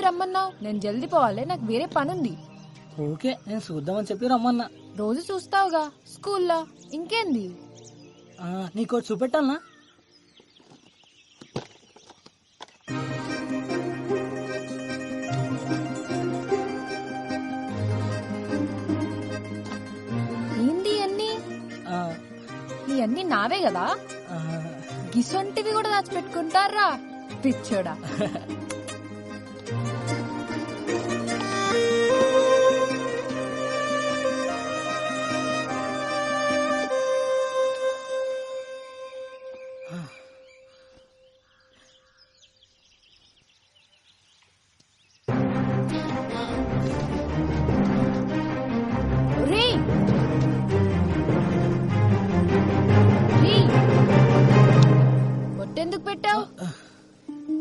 రమ్మన్నావు? నేను జల్దీ పోవాలి, నాకు వేరే పనుంది. ఓకే, నేను చూద్దామని చెప్పి రమ్మన్నా. రోజు చూస్తావుగా స్కూల్లో, ఇంకేంది? నీకోటి చూపెట్టాలనా? ఏంది అన్ని? ఇవన్నీ నావే కదా? గిసొంటివి కూడా దాచిపెట్టుకుంటారా పిచ్చోడా? ఎందుకు పెట్టావు?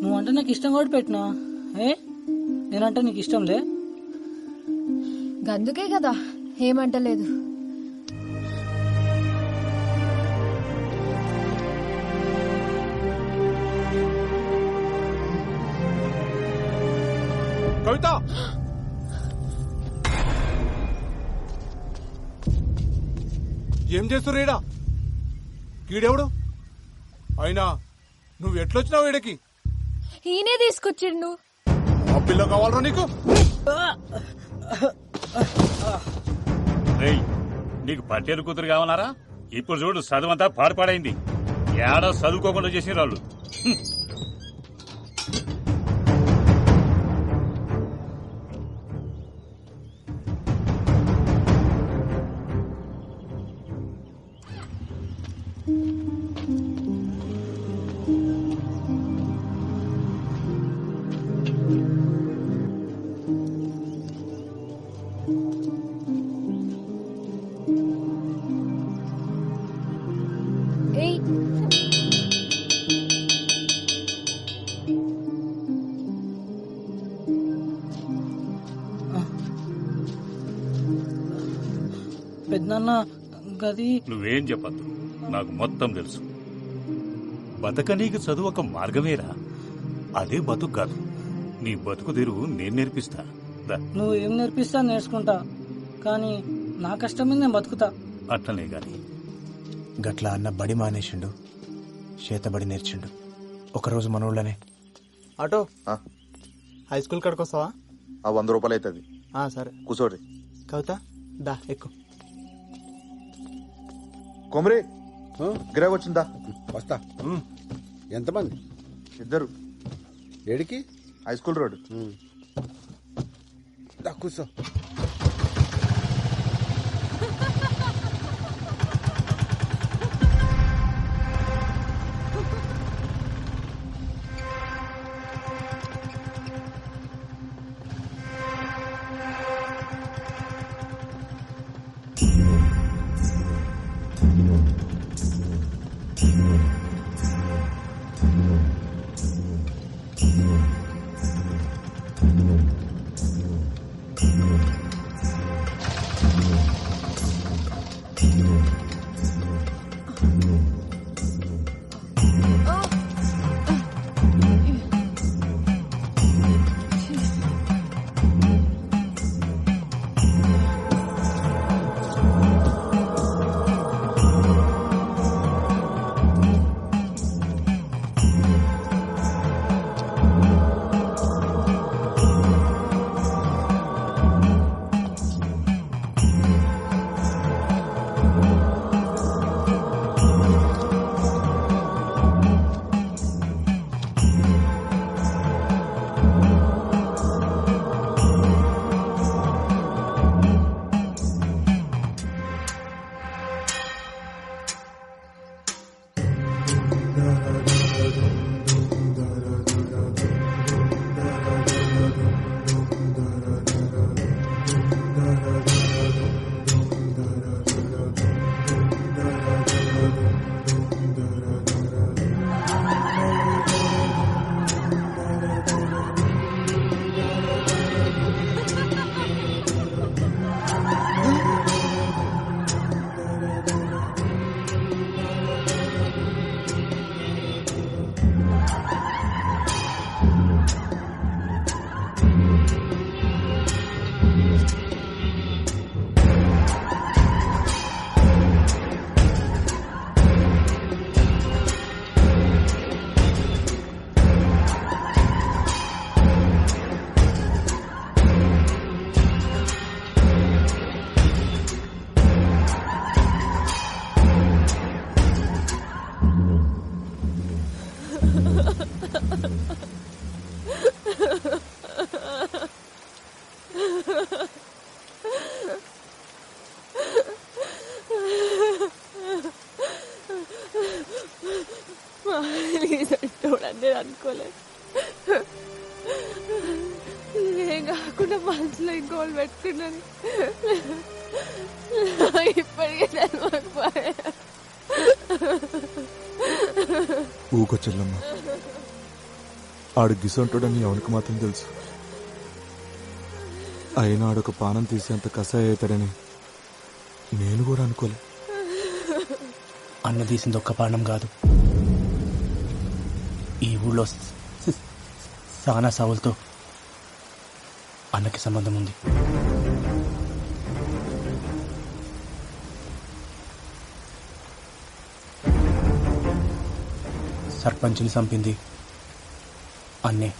నువ్వంటే నాకు ఇష్టం కూడా పెట్టినా. నేనంటే నీకు ఇష్టం లే? గందుకే కదా ఏమంటలేదు. కవిత, ఏం చేస్తుర్రు ఈడ? ఈడెవడు? అయినా నువ్వు ఎట్లొచ్చినావు ఈడకి? ఈయనే తీసుకొచ్చిండు. ఆ పిల్ల కావాలరా నీకు? నీకు పట్టేరు కూతురు కావాలరా? ఇప్పుడు చూడు, చదువంతా పాడుపాడైంది. ఏడా చదువుకోకుండా చేసిన వాళ్ళు. పెద్దన్న గది. నువ్వేం చెప్పద్దు, నాకు మొత్తం తెలుసు. బతకనీకి చదువు ఒక మార్గమేరా, అదే బతుకు కాదు. నీ బతుకు తెరువు నేను నేర్పిస్తా. నువ్వు ఏం నేర్పిస్తా నేర్చుకుంటా, కానీ నా కష్టం మీద నేను బతుకుతా. అట్లనే గాని గట్లా అన్న బడి మానేసిండు, చేతబడి నేర్చిండు. ఒకరోజు మన ఊళ్ళనే. ఆటో హై స్కూల్ కాడికి వస్తావా? 100 రూపాయలు అవుతుంది. సరే కూర్చోరి. కవిత దా ఎక్కు. కొమరి గిరాకి వచ్చిందా? వస్తా. ఎంతమంది? 2. ఏడికి? High school road. కూర్చో. చూడండి అనుకోలేదు. ఏం కాకుండా మనసులో ఇంకోళ్ళు పెట్టుకున్నాను. ఇప్పటికే తెలియకపోయా. ఊకో చెల్లమ్మ, ఆడు గిసంటాడని ఎవరికి మాత్రం తెలుసు. అయినా ఆడొక పానం తీసేంత కసాయి అవుతాడని నేను కూడా అనుకోలే. అన్న తీసింది ఒక్క పానం కాదు, ఈ ఊళ్ళో సానా సావులతో అన్నకి సంబంధం ఉంది. సర్పంచ్ని చంపింది అన్నే.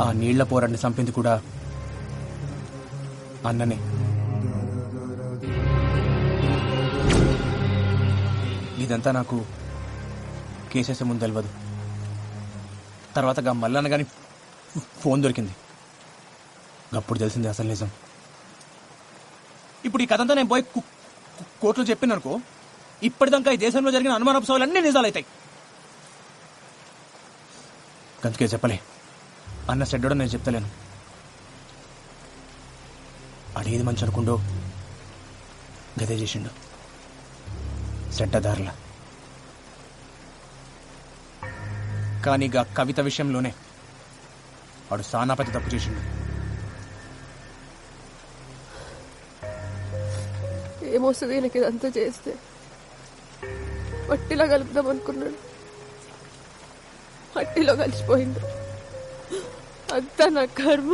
ఆ నీళ్ల పోరాన్ని చంపింది కూడా అన్ననే. ఇదంతా నాకు కేసేసే ముందు తెలియదు. తర్వాత మల్లన్న గాని ఫోన్ దొరికింది, అప్పుడు తెలిసింది అసలు నిజం. ఇప్పుడు ఈ కథంతా నేను పోయి కోర్టులో చెప్పిననుకో, ఇప్పటిదాకా ఈ దేశంలో జరిగిన అనుమానాంశాలన్నీ నిజాలవుతాయి. అందుకే చెప్పలే. అన్న చెడ్డోడో నేను చెప్తలేను. అడేది మంచి అనుకుండో గదే చేసిండు, చెడ్డదారుల. కానీ గా కవిత విషయంలోనే వాడు సానాపతి తప్పు చేసిండు. ఏమొస్తుంది నాకు ఇదంతా చేస్తే? మట్టిలో కలుపుదాం అనుకున్నాడు, మట్టిలో కలిసిపోయిండు. అంతా నా కర్మ.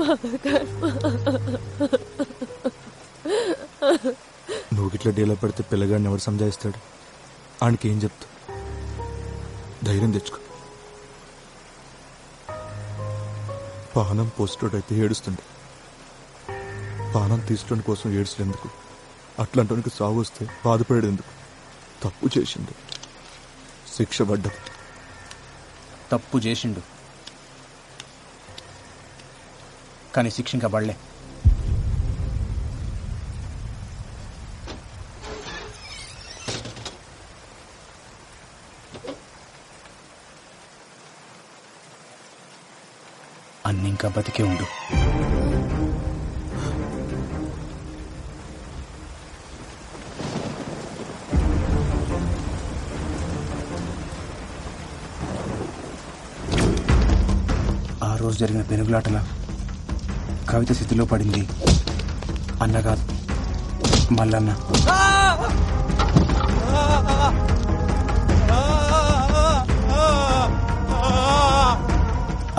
నువ్వు ఇట్లా డీలా పడితే పిల్లగాడిని ఎవరు సంజాయిస్తాడు? ఆడికి ఏం చెప్తా? ధైర్యం తెచ్చుకో. పానం పోస్టోడైతే ఏడుస్తుండే, పానం తీసుకోవడం కోసం ఏడ్చేందుకు, అట్లాంటి సాగు వస్తే బాధపడేందుకు. తప్పు చేసిండు, శిక్ష పడ్డది. తప్పు చేసిండు కానీ శిక్ష ఇంకా పడలే. అన్ని ఇంకా బతికే ఉండు. ఆ రోజు జరిగిన పెనుగులాటల కవిత స్థితిలో పడింది అన్నగాదు, మల్లన్న.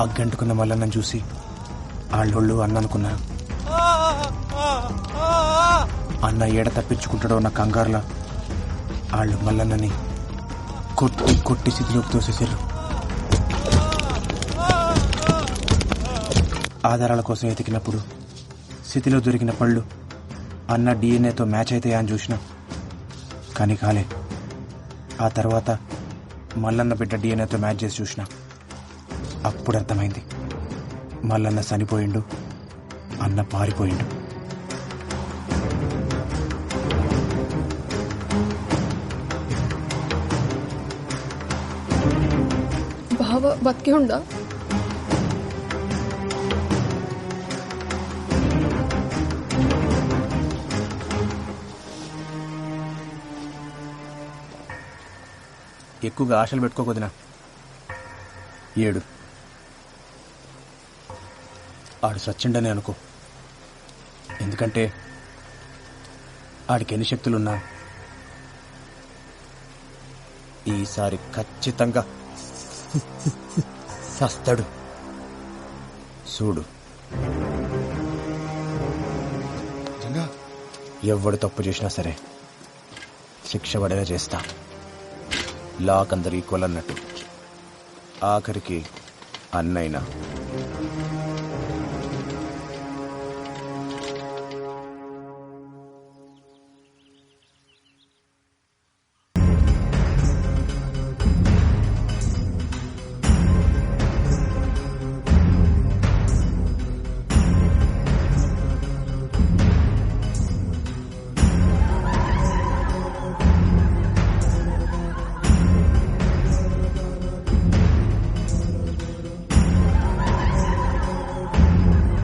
అగ్గంటుకున్న మల్లన్నను చూసి ఆళ్ళోళ్ళు అన్న అనుకున్నారు. అన్న ఏడ తప్పించుకుంటాడో ఉన్న కంగారులా వాళ్ళు మల్లన్నని కొట్టి కొట్టి స్థితిలోకి తోసేసారు. ఆధారాల కోసం వెతికినప్పుడు స్థితిలో దొరికిన పళ్ళు అన్న డిఎన్ఏతో మ్యాచ్ అవుతాయా అని చూసినా, కానీ కాలే. ఆ తర్వాత మల్లన్న బిడ్డ డిఎన్ఏతో మ్యాచ్ చేసి చూసినా, అప్పుడు అర్థమైంది మల్లన్న చనిపోయిండు, అన్న పారిపోయిండు. బావ బతికే ఉండా? ఎక్కువగా ఆశలు పెట్టుకోకొదినా. ఏడు ఆడు సచ్చిండని అనుకో. ఎందుకంటే ఆడికి ఎన్ని శక్తులున్నా ఈసారి ఖచ్చితంగా చస్తాడు. చూడు, ఎవడు తప్పు చేసినా సరే శిక్ష పడేలా చేస్తా. లాక్ అందరు ఈక్వల్ అన్నట్టు. ఆఖరికి అన్నైనా